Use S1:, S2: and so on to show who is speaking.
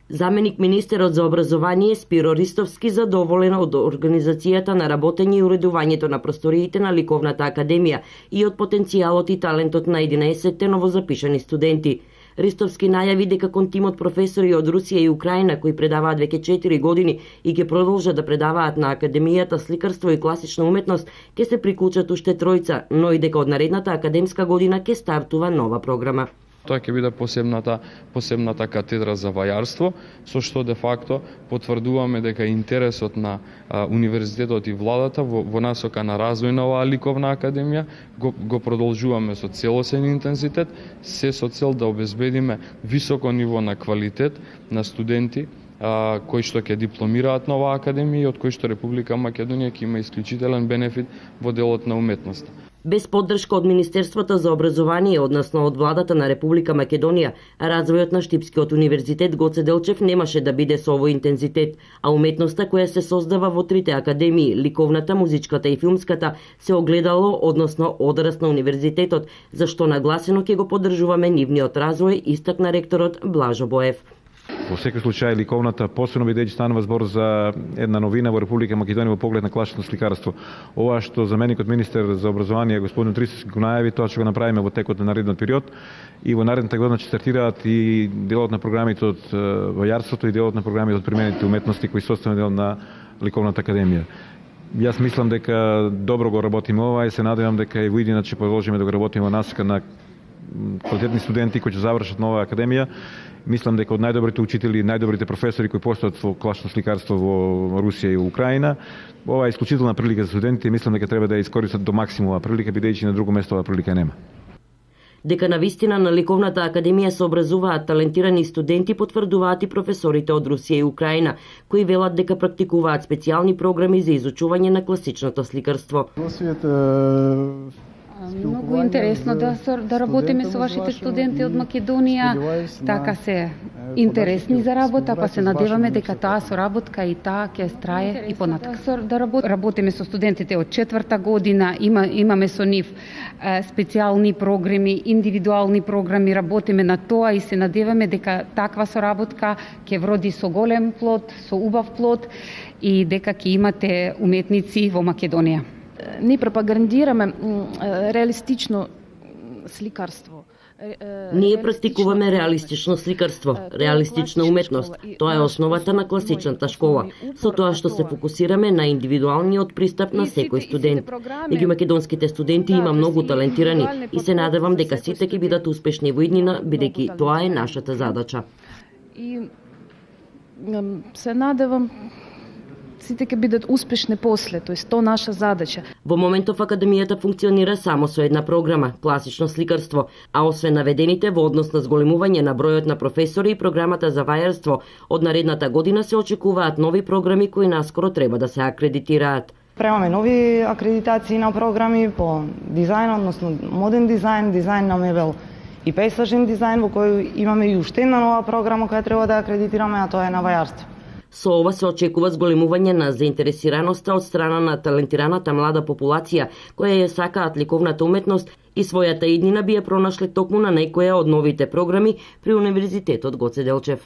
S1: Заменик министерот за образование Спиро Ристовски задоволен од организацијата на работење и уредувањето на просториите на Ликовната академија и од потенцијалот и талентот на 11 новозапишани студенти. Ристовски најави дека кон тимот професори од Русија и Украина кои предаваат веќе 4 години и ќе продолжат да предаваат на Академијата сликарство и класична уметност, ќе се приклучат уште тројца, но и дека од наредната академска година ќе стартува нова програма.
S2: Тоа ќе биде посебната катедра за вајарство, со што де факто потврдуваме дека интересот на универзитетот и владата во насока на развој на оваа ликовна академија го продолжуваме со целосен интензитет, се со цел да обезбедиме високо ниво на квалитет на студенти кои што ќе дипломираат на оваа академија и од кои што Република Македонија ќе има исклучителен бенефит во делот на уметноста.
S1: Без поддршка од Министерството за образование, односно од владата на Република Македонија, развојот на Штипскиот универзитет Гоце Делчев немаше да биде со овој интензитет, а уметноста која се создава во трите академии, ликовната, музичката и филмската, се огледало, односно одрас на универзитетот, зашто нагласено ќе го поддржуваме нивниот развој, истакна ректорот Блажо Боев.
S3: Во секој случај ликовната, посебно бидејќи станува збор за една новина во Република Македонија во поглед на класично сликарство. Ова што заменикот министер за образование господин Трисовски го најави, тоа ќе го направиме во текот на наредниот период и во наредната година ќе стартираат и делот на програмите од вајарството и делот на програмите од применените уметности кои се составен дел на ликовната академија. Јас мислам дека добро го работиме ова и се надевам дека и во иднина ќе продолжиме да го работиме во насока на квалитетни студенти кои ќе завршат нова академија. Мислам дека од најдобрите учители, најдобрите професори кои постојат во класично сликарство во Русија и Украина, ова е исклучителна прилика за студентите и мислам дека треба да ја искористат до максимум оваа прилика, бидејќи на друго место оваа прилика нема.
S1: Дека навистина на Ликовната академија се образуваат талентирани студенти потврдуваат и професорите од Русија и Украина, кои велат дека практикуваат специјални програми за изучување на класичното сликарство.
S4: Многу интересно да работиме со вашите студенти од Македонија, така се интересни за работа, па се надеваме дека таа соработка и таа ќе трае и понатака. Да работиме со студентите од 4-та година, имаме со нив специјални програми, индивидуални програми, работиме на тоа и се надеваме дека таква соработка ќе вроди со голем плод, со убав плод и дека ќе имате уметници во Македонија.
S5: Ние пропагандираме реалистично сликарство.
S1: Ние практикуваме реалистично сликарство, реалистична уметност. Тоа е основата на класичната школа, со тоа што се фокусираме на индивидуалниот пристап на секој студент. Меѓу македонските студенти има многу талентирани и се надевам дека сите ќе бидат успешни во иднина, бидејќи тоа е нашата задача.
S5: И се надевам сите ќе бидат успешни после, тоест тоа наша задача.
S1: Во моментов академијата функционира само со една програма, класично сликарство, а освен наведените во однос на зголемување на бројот на професори и програмата за вајарство, од наредната година се очекуваат нови програми кои наскоро треба да се акредитираат.
S6: Премаме нови акредитации на програми по дизајн, односно моден дизајн, дизајн на мебел и пейзажен дизајн, во кој имаме и уште една нова програма која треба да акредитираме, а тоа е на вајарство.
S1: Со ова се очекува зголемување на заинтересираноста од страна на талентираната млада популација, која ја сакаат ликовната уметност и својата иднина би ја пронашле токму на некоја од новите програми при Универзитетот Гоце Делчев.